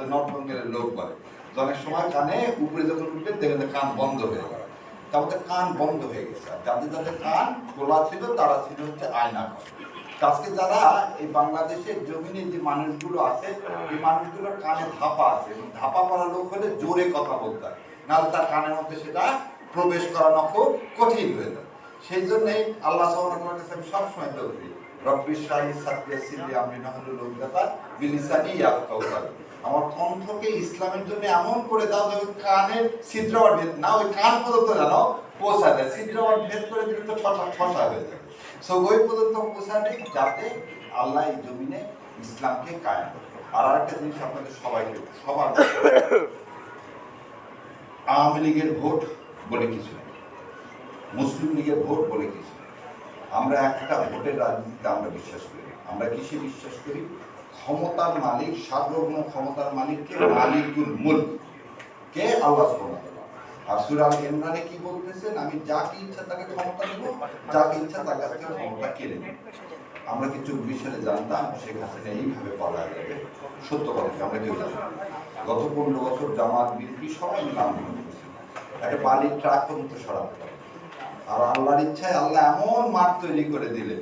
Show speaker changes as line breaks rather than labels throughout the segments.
আমাদের নর্থ বেঙ্গলের লোক বলে, অনেক সময় কানে উপরে যখন উঠবেন দেখবেন কান বন্ধ হয়ে গেল, তাদের কান বন্ধ হয়ে গেছে। যাদের যাদের কান খোলা ছিল তারা ছিল হচ্ছে আয়না। আজকে যারা এই বাংলাদেশের জমিনে যে মানুষগুলো আছে, এই মানুষগুলোর কানে ধাপা আছে, ধাপা পড়া লোক হলে জোরে কথা বলতে হয়, নাহলে তার কানের মধ্যে সেটা প্রবেশ করানো খুব কঠিন হয়ে যায়। সেই জন্যই আল্লাহ সুবহানাহু ওয়া তাআলা আমি সবসময় বলি, রব্বিশ শাহি সাদরি আমরি নাহলুল উকদাতা বিলিসানি ইয়াফকাহু কাওলি, আমার কণ্ঠকে ইসলামের জন্য এমন করে দাও যে কানের ছিদ্রওয়াট ভেদ না, ওই কান পর্যন্ত জানো পৌঁছা যায়, ছিদ্রওয়াট ভেদ করে দিলে তো ঠসা হয়ে যায়। সো ওই পর্যন্ত পৌঁছাবে যাতে আল্লাহ এই জমিনে ইসলামকে কায়েম করে। আর একটা জিনিস আপনাদের সবার আওয়ামী লীগের ভোট বলে কিছু নেই, মুসলিম লীগের ভোট বলে কিছু নেই। আমরা একটা ভোটের রাজনীতিতে আমরা বিশ্বাস করি। আমরা কিসে বিশ্বাস করি? ক্ষমতার মালিক, সার্বভৌম ক্ষমতার মালিককে মালিকুল মুলক কে আল্লাহ সুবহানাহু ওয়া তাআলা। আর সূরা আল ইমরানে কি বলতেছেন? আমি যাকে ইচ্ছা তাকে ক্ষমতা দেব, যাকে ইচ্ছা তার কাছ থেকে ক্ষমতা কেড়ে নেব। আমরা কি 24 সালে জানতাম শেখ হাসিনা এইভাবে পালায় যাবে? সত্য কথা আমরা কেউ জানি না। গত 15 বছর জামাত বিএনপি সবাই মিলে আন্দোলন করছে, একটা বালির ট্রাক পর্যন্ত সরাতে পারে। আর আল্লাহর ইচ্ছায় আল্লাহ এমন মাঠ তৈরি করে দিলেন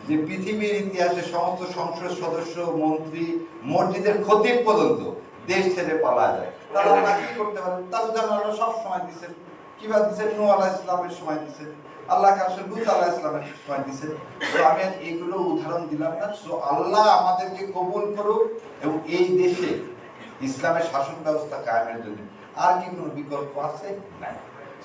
যে পৃথিবীর ইতিহাসে সমস্ত সংসদ সদস্য, মন্ত্রী, মসজিদের খতিব পর্যন্ত দেশ ছেড়ে পালা যায়। তারা আল্লাহ কি করতে পারেন? তার জন্য আল্লাহ সব সময় দিচ্ছেন। কিভাবে দিচ্ছেন? নূহ আলাইহিস সালামের সময় দিচ্ছেন, আল্লাহ কাছে লূত আলাইহিস সালামের সময় দিচ্ছেন। তো আমি এইগুলো উদাহরণ দিলাম না। সো আল্লাহ আমাদেরকে কবুল করুক এবং এই দেশে ইসলামের শাসন ব্যবস্থা কায়েমের জন্য আর কি কোনো বিকল্প আছে? নাই।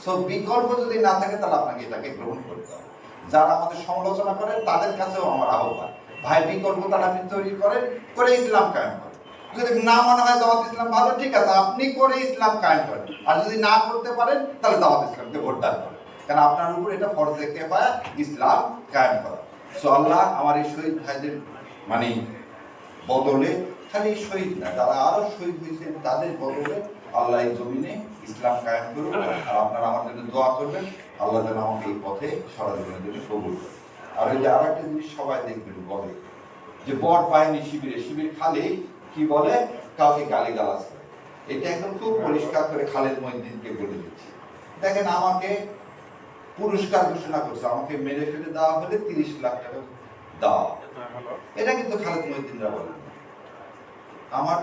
সো বিকল্প যদি না থাকে তাহলে আপনাকে এটাকে গ্রহণ করতে হবে। যারা আমাদের সমালোচনা করেন তাদের কাছেও আমার আহ্বান, ভাই বিকল্প তারা আপনি তৈরি করেন, করে ইসলাম কায়েম করেন। যদি না মনে হয় দাওয়াত ইসলাম ভালো, ঠিক আছে, আপনি করে ইসলাম কায়েম করেন। আর যদি না করতে পারেন তাহলে দাওয়াত ইসলামকে ভোটদান করেন, কারণ আপনার উপর এটা ফরজে কিফায়া ইসলাম কায়েম করা। সো আল্লাহ আমার এই শহীদ ভাইদের মানে বদলে, খালি শহীদ না, যারা আরো শহীদ হয়েছেন তাদের বদলে আল্লাহ এই জমিনে ইসলাম কায়েম করুন। আর আপনারা আমার জন্য দোয়া করবেন, আল্লাহ যেন আমাকে এই পথে সারা জীবনের জন্য কবুল করে। আর ওই যে আর একটা জিনিস সবাই দেখবেন বলে যে বট বাহিনী শিবির খালি কি বলে, কাউকে গালিগালাজ করে। এটা একদম খুব পরিষ্কার করে খালেদ মহিউদ্দিনকে বলে দিচ্ছি। দেখেন, আমাকে পুরস্কার ঘোষণা করছে, আমাকে মেরে ফেলে দেওয়া হলে 30 লাখ টাকা দেওয়া, এটা কিন্তু খালেদ মহিউদ্দিনরা বলে। আমার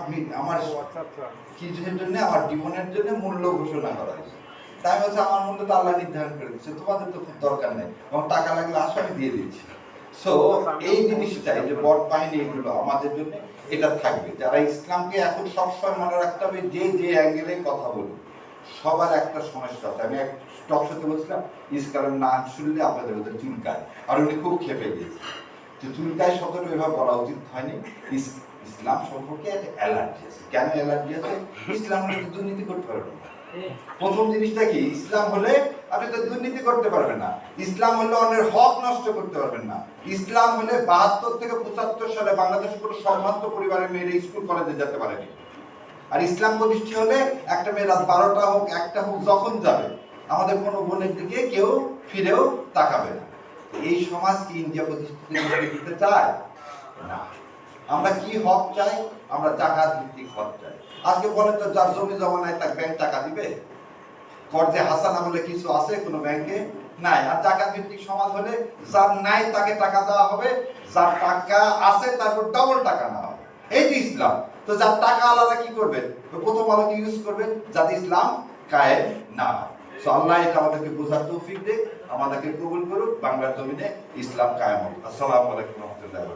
কিছুর জন্য, আমার জীবনের জন্য মূল্য ঘোষণা করা হয়েছে, তাই হচ্ছে আমার মূল্য তো আল্লাহ নির্ধারণ করে দিচ্ছে, তোমাদের তো খুব দরকার নেই, এবং টাকা লাগলে আসো আমি দিয়ে দিচ্ছি। সো এই জিনিসটাই যে বট বাহিনী এগুলো আমাদের জন্য এটা থাকবে। যারা ইসলামকে এখন সবসময় মনে রাখতে হবে, যে অ্যাঙ্গেলে কথা বলবে সবার একটা সমস্যা আছে। আমি এক টক শোতে বলছিলাম, ইসলামের নাম শুনলে আপনাদের ওদের চুলকায়, আর উনি খুব খেপে গিয়েছে যে চুলকায় শব্দটা এভাবে বলা উচিত হয়নি। ইসলাম সম্পর্কে একটা অ্যালার্জি আছে। কেন অ্যালার্জি আছে? ইসলাম হলে দুর্নীতি করতে পারবেন না। প্রথম জিনিসটা কি? ইসলাম হলে আপনি তো দুর্নীতি করতে পারবেন না। ইসলাম হলে অন্যের হক নষ্ট করতে পারবেন না। ইসলাম হলে 72 থেকে 75 সালে বাংলাদেশ কোনো সম্ভ্রান্ত পরিবারের মেয়েরা স্কুল কলেজে যেতে পারেনি। আর ইসলাম প্রতিষ্ঠা হলে একটা মেয়ে রাত 12টা হোক 1টা হোক যখন যাবে, আমাদের কোনো বোনের দিকে কেউ ফিরেও তাকাবে না। এই সমাজ কি ইন্ডিয়া প্রতিষ্ঠিত দিতে চায়? না। আমরা কি হক চাই? আমরা জাকাত ভিত্তিক হক চাই। আজকে বলেন তো, যার জমি জমা নাই তাকে ব্যাংক টাকা দিবে? কর্জে হাসানা বলে কিছু আছে কোনো ব্যাংকে? নাই। আর জাকাত ভিত্তিক সমাজ হলে যার নাই তাকে টাকা দেওয়া হবে, যার টাকা আছে তার উপর ডবল টাকা নেওয়া হবে। এই যে ইসলাম। তো যার টাকা আলাদা কি করবেন? প্রথম আলোকে ইউজ করবেন যাতে ইসলাম কায়েম না হয়। সো আল্লাহ এটা আমাদেরকে বোঝার তৌফিক দেয়, আমাদেরকে কবুল করুক, বাংলার জমিনে ইসলাম কায়েম হোক। আসসালামু আলাইকুম ওয়া রাহমাতুল্লাহি।